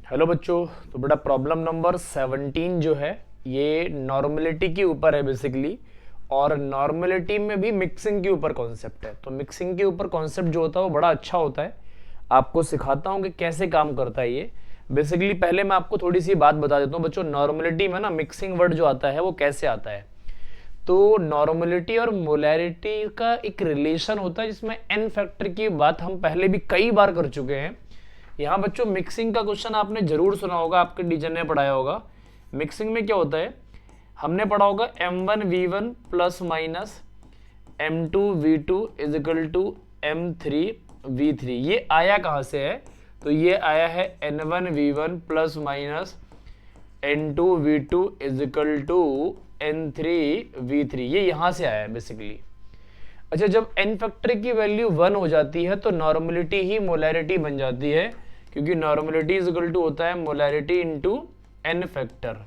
Hello बच्चों। तो बेटा प्रॉब्लम नंबर 17 जो है ये नॉर्मलिटी के ऊपर है बेसिकली, और नॉर्मलिटी में भी मिक्सिंग के ऊपर कॉन्सेप्ट है। तो मिक्सिंग के ऊपर कॉन्सेप्ट जो होता है वो बड़ा अच्छा होता है। आपको सिखाता हूँ कि कैसे काम करता है ये। बेसिकली पहले मैं आपको थोड़ी सी बात बता देता हूँ बच्चों, नॉर्मलिटी में ना मिक्सिंग वर्ड जो आता है वो कैसे आता है। तो नॉर्मलिटी और मोलैरिटी का एक रिलेशन होता है जिसमें एन फैक्टर की बात हम पहले भी कई बार कर चुके हैं। यहाँ बच्चों मिक्सिंग का क्वेश्चन आपने जरूर सुना होगा, आपके टीचर ने पढ़ाया होगा। मिक्सिंग में क्या होता है, हमने पढ़ा होगा M1V1 plus minus M2V2 is equal to M3V3। ये आया कहाँ से है, तो ये आया है N1V1 plus minus N2V2 is equal to N3V3। ये यहां से आया है बेसिकली। अच्छा, जब n फैक्टर की वैल्यू 1 हो जाती है तो नॉर्मलिटी ही मोलैरिटी बन जाती है, क्योंकि नॉर्मलिटी इज इक्वल टू होता है मोलैरिटी इंटू n फैक्टर।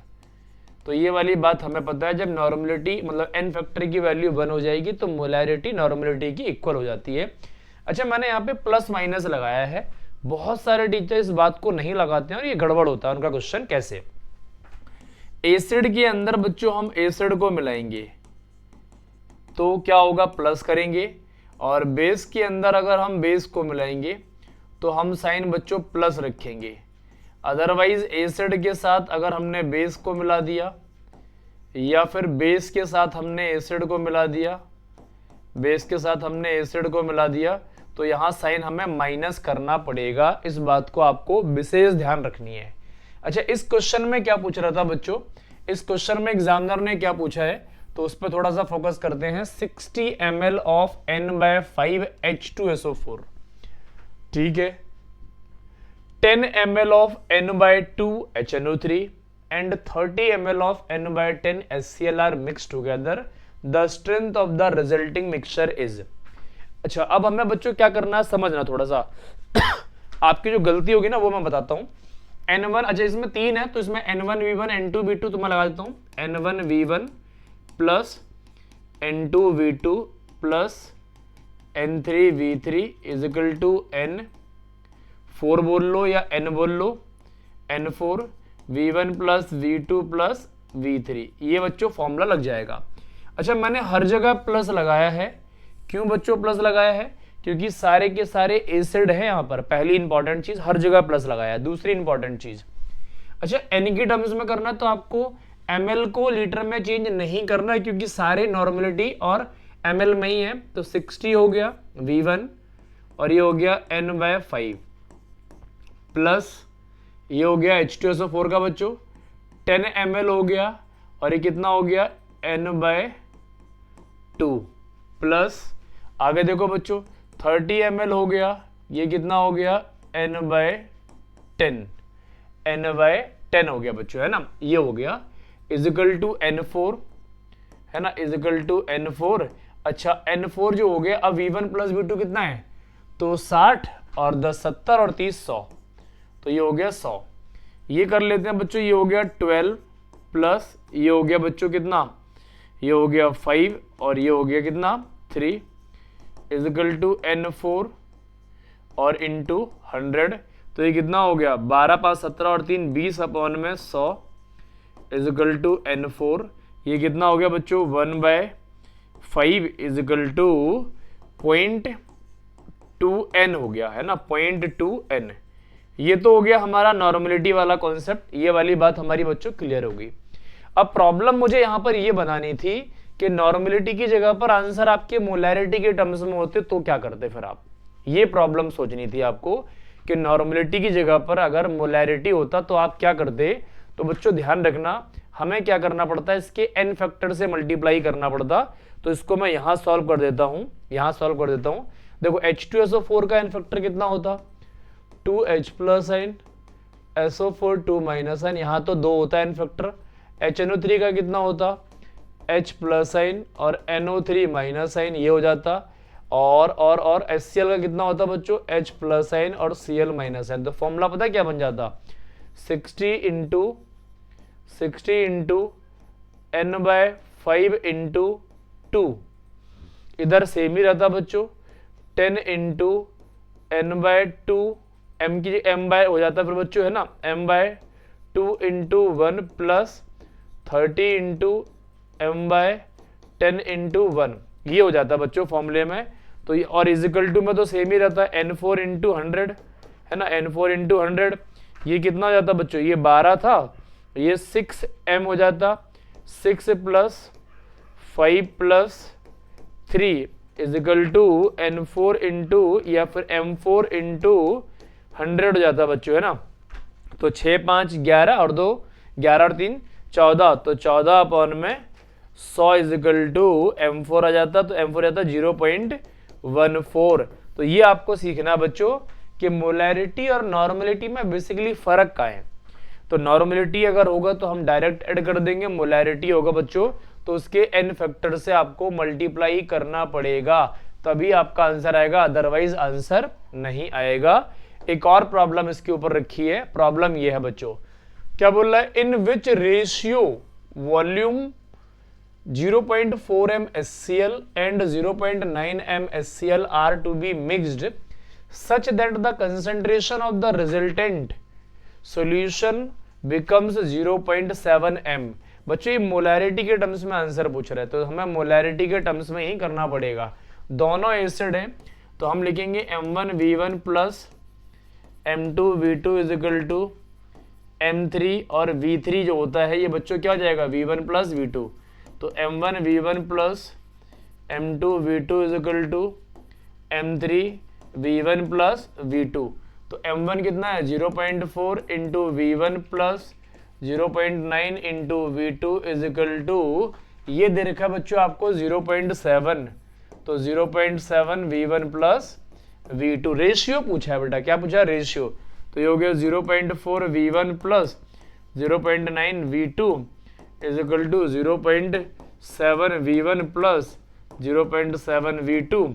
तो ये वाली बात हमें पता है, जब नॉर्मलिटी मतलब n फैक्टर की वैल्यू 1 हो जाएगी तो मोलैरिटी नॉर्मलिटी की इक्वल हो जाती है। अच्छा, मैंने यहाँ पे प्लस माइनस लगाया है। बहुत सारे टीचर इस बात को नहीं लगाते हैं और ये गड़बड़ होता है उनका क्वेश्चन। कैसे, एसिड के अंदर बच्चों हम एसिड को मिलाएंगे तो क्या होगा, प्लस करेंगे, और बेस के अंदर अगर हम बेस को मिलाएंगे तो हम साइन बच्चों प्लस रखेंगे। अदरवाइज एसिड के साथ अगर हमने बेस को मिला दिया या फिर बेस के साथ हमने एसिड को मिला दिया, बेस के साथ हमने एसिड को मिला दिया, तो यहाँ साइन हमें माइनस करना पड़ेगा। इस बात को आपको विशेष ध्यान रखनी है। अच्छा, इस क्वेश्चन में क्या पूछ रहा था बच्चों, इस क्वेश्चन में एग्जामिनर ने क्या पूछा है तो उस पर थोड़ा सा फोकस करते हैं। 60 ml ऑफ N/5 H2SO4, ठीक है, 10 ml of N/2 HNO3 and 30 ml of N/10 HCl are mix together, the strength of the resulting mixture is. अच्छा, अब हमें बच्चों क्या करना है समझना थोड़ा सा। आपकी जो गलती होगी ना वो मैं बताता हूं। N1, अच्छा इसमें 3 है तो इसमें N1V1 N2V2 तो मैं लगा देता हूं N1V1 plus N2V2 plus N3V3 is equal to N4 बोल लो या N बोल लो, N4 V1 plus V2 plus V3। ये बच्चों फॉर्मूला लग जाएगा। अच्छा, मैंने हर जगह प्लस लगाया है। क्यों बच्चों प्लस लगाया है, क्योंकि सारे के सारे एसिड है यहाँ पर। पहली इंपॉर्टेंट चीज, हर जगह प्लस लगाया है। दूसरी इंपॉर्टेंट चीज, अच्छा एन की टर्म्स में करना तो आपको ml को लीटर में चेंज नहीं करना है, क्योंकि सारे नॉर्मलिटी और ml में ही है। तो 60 हो गया V1 और ये हो गया N/5 प्लस ये हो गया H2SO4 का बच्चों 10 ml हो गया, और ये कितना हो गया N/2 प्लस आगे देखो बच्चों 30 ml हो गया, ये कितना हो गया N/10 हो गया बच्चों, है ना, ये हो गया इजिकल टू N4, है ना, इजिकल टू N4। अच्छा N4 जो हो गया, अब V1 प्लस V2 कितना है, तो 60 और 10 70 और 30 100, तो ये हो गया 100। ये कर लेते हैं बच्चों, ये हो गया 12 प्लस ये हो गया बच्चों कितना, ये हो गया 5 और ये हो गया कितना 3 इजिकल टू N4 और इंटू 100, तो ये कितना हो गया 12 5 17 और 3 20 अपॉन में 100 इजिकल टू N4। ये कितना हो गया बच्चों 1/5 इजिकल टू 0.2N हो गया, है ना, 0.2N। ये तो हो गया हमारा नॉर्मलिटी वाला कॉन्सेप्ट। ये वाली बात हमारी बच्चों क्लियर होगी। अब प्रॉब्लम मुझे यहां पर ये बनानी थी कि नॉर्मलिटी की जगह पर आंसर आपके मोलैरिटी के टर्म्स में होते तो क्या करते फिर आप। ये प्रॉब्लम सोचनी थी आपको कि नॉर्मलिटी की जगह पर अगर मोलैरिटी होता तो आप क्या करते। तो बच्चों ध्यान रखना, हमें क्या करना पड़ता है, इसके n फैक्टर से मल्टीप्लाई करना पड़ता। तो इसको मैं यहां सॉल्व कर देता हूं, यहां सॉल्व कर देता हूं। देखो H2SO4 का n फैक्टर कितना होता, 2H plus n SO4 2 minus n, यहां तो 2 होता है n फैक्टर। HNO3 का कितना होता, H प्लस n और NO3 माइनस n, ये हो जाता। और HCl का कितना होता बच्चों, H प्लस n और Cl माइनस n। तो फॉर्मूला पता क्या बन जाता, 60 इंटू N/5 इंटू 2, इधर सेम ही रहता बच्चों, 10 इंटू N/2 m की m बाय हो जाता है फिर बच्चों, है ना, m by 2 into 1 plus 30 into m by 10 into 1, ये हो जाता है बच्चों फॉर्मूले में। तो ये और इजिकल टू में तो सेम ही रहता है, n4 इंटू 100, है ना, n4 इंटू 100, ये कितना हो जाता बच्चों, ये 12 था, ये 6m हो जाता, 6 plus 5 plus 3 is equal to n4 into या फिर m4 इंटू 100 हो जाता बच्चों, है ना। तो 6 5 11 और 2 11 और 3 14, तो 14 अपॉन में 100 इजिकल टू m4 आ जाता, तो m4 आ जाता 0.14। तो ये आपको सीखना बच्चों कि मोलैरिटी और नॉर्मलिटी में बेसिकली फर्क क्या है। तो नॉर्मलिटी अगर होगा तो हम डायरेक्ट ऐड कर देंगे, मोलैरिटी होगा बच्चों तो उसके n फैक्टर से आपको मल्टीप्लाई करना पड़ेगा, तभी आपका आंसर आएगा, अदरवाइज आंसर नहीं आएगा। एक और प्रॉब्लम इसके ऊपर रखी है, प्रॉब्लम ये है बच्चों, क्या बोल रहा है, in which ratio volume 0.4 m HCl and 0.9 m HCl are to be mixed such that the concentration of the resultant solution becomes 0.7 m। बच्चों ये मोलैरिटी के टर्म्स में आंसर पूछ रहे हैं, तो हमें मोलैरिटी के टर्म्स में ही करना पड़ेगा। दोनों एसिड हैं तो हम लिखेंगे M1V1 plus M2V2 is equal to M3, और V3 जो होता है ये बच्चों क्या हो जाएगा, V1 प्लस V2, तो M1V1 plus M2V2 is equal to M3V1 plus V2। तो M1 कितना है 0.4 into V1 plus 0.9 into V2 is equal to, ये दे रखा है बच्चों आपको 0.7, तो 0.7 V1 प्लस V2। रेशियो पूछा है बेटा, क्या पूछा है, रेशियो, तो ये हो गया 0.4 V1 plus 0.9 V2 is equal to 0.7 V1 plus 0.7 V2।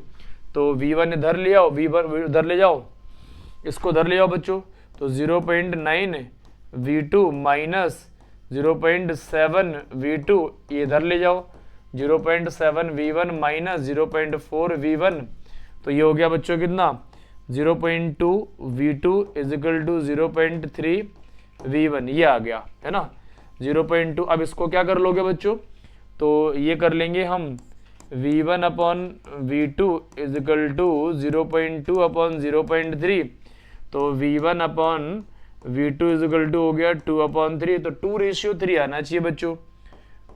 तो V1 इधर ले आओ, V1 इधर ले जाओ, इसको इधर ले जाओ बच्चों, तो 0.9 V2 माइनस 0.7 V2 ये इधर ले जाओ, 0.7 V1 माइनस 0.4 V1, तो ये हो गया बच्चों कितना 0.2 V2 इजिकल टू 0.3 V1, ये आ गया, है ना 0.2। अब इसको क्या कर लोगे बच्चों, तो ये कर लेंगे हम V1 upon V2 is equal to 0.2 upon 0.3, तो V1 upon V2 is equal to हो गया 2 अपॉन 3, तो 2:3 आना चाहिए बच्चों,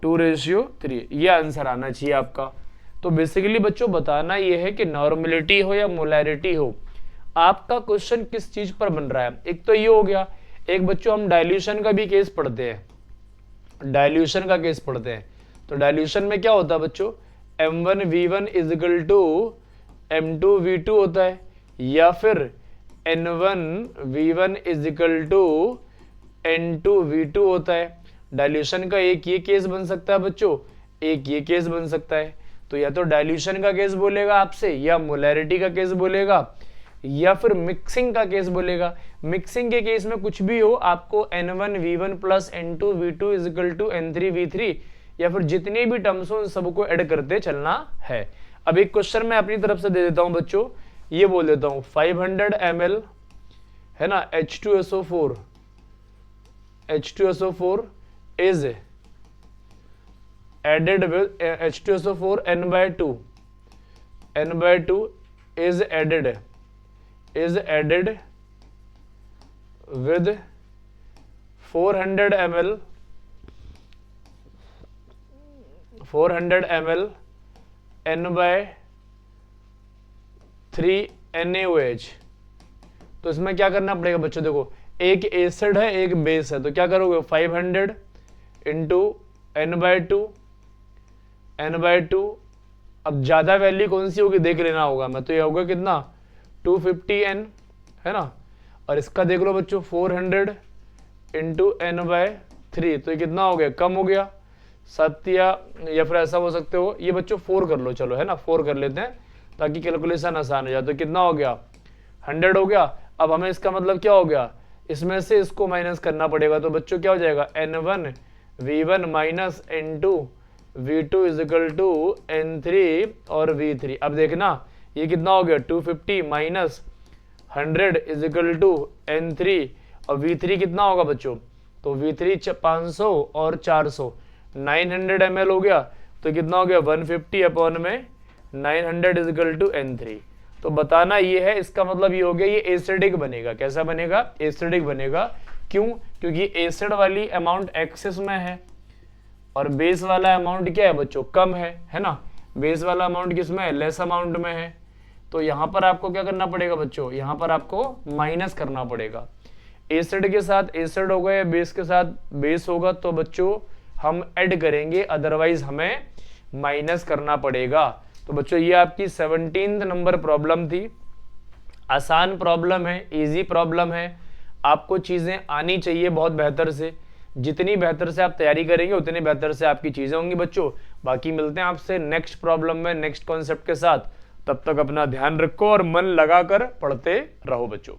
2:3, ये आंसर आना चाहिए आपका। तो बेसिकली बच्चों बताना ये है कि नॉर्मलिटी हो या मोलैरिटी हो, आपका क्वेश्चन किस चीज पर बन रहा है। एक तो ये हो गया, एक बच्चों हम डाइल्यूशन का भी केस पढ़ते हैं, डाइल्यूशन का केस पढ़ते हैं। तो डाइल्यूशन में क्या होता है बच्चों, M1V1 इजिकल टू M2V2 होता है, या फिर N1V1 इजिकल टू N2V2 होता है। डाइल्यूशन का एक ये केस बन सकता है बच्चों, एक ये केस बन सकता है। तो या तो डाइल्यूशन का केस बोलेगा आपसे, या मोलैरिटी का केस बोलेगा, या फिर मिक्सिंग का केस बोलेगा। मिक्सिंग के केस में कुछ भी हो, आपको N1V1 plus N2V2 is equal to N3V3 या फिर जितने भी टर्म्स हो उन सबको ऐड करते चलना है। अब एक क्वेश्चन मैं अपनी तरफ से दे देता हूं बच्चों, ये बोल देता हूं 500 ml है ना H2SO4 is added with H2SO4 n/2 is added with 400 ml n/3 NaOH। तो इसमें क्या करना पड़ेगा बच्चों, देखो एक एसिड है एक बेस है, तो क्या करोगे 500 इंटू n/2। अब ज्यादा वैल्यू कौन सी होगी देख लेना होगा मैं, तो ये होगा कितना 250 N, है ना। और इसका देख लो बच्चों 400 इंटू n/3, तो ये कितना हो गया, कम हो गया, सत्य या फिर ऐसा हो सकते हो, ये बच्चों 4 कर लो, चलो है ना 4 कर लेते हैं ताकि कैलकुलेशन आसान हो जाए। तो कितना हो गया 100 हो गया। अब हमें इसका मतलब क्या हो गया, इसमें से इसको माइनस करना पड़ेगा, तो बच्चों क्या हो जाएगा N1V1 minus N2V2 is equal to N3 और V3। अब देखना ये कितना हो गया 250 minus 100 is equal to N3 और V3 कितना होगा बच्चों, तो V3 500 और 400 900 ml हो गया, तो कितना हो गया 150 अपॉन में 900 इज इक्वल टू N3। तो बताना ये है, इसका मतलब ये हो गया ये एसिडिक बनेगा। कैसा बनेगा, एसिडिक बनेगा। क्यों, क्योंकि एसिड वाली अमाउंट एक्सेस में है और बेस वाला अमाउंट क्या है बच्चों, कम है ना। बेस वाला अमाउंट किसमें है, लेस अमाउंट में है। तो यहाँ पर आपको क्या करना पड़ेगा बच्चों, यहाँ पर आपको माइनस करना पड़ेगा। एसिड के साथ एसिड होगा या बेस के साथ बेस होगा तो बच्चों हम ऐड करेंगे, अदरवाइज हमें माइनस करना पड़ेगा। तो बच्चों ये आपकी 17th नंबर प्रॉब्लम थी। आसान प्रॉब्लम है, इजी प्रॉब्लम है। आपको चीजें आनी चाहिए बहुत बेहतर से। जितनी बेहतर से आप तैयारी करेंगे उतनी बेहतर से आपकी चीजें होंगी बच्चों। बाकी मिलते हैं आपसे नेक्स्ट प्रॉब्लम में नेक्स्ट कॉन्सेप्ट के साथ। तब तक अपना ध्यान रखो और मन लगाकर पढ़ते रहो बच्चों।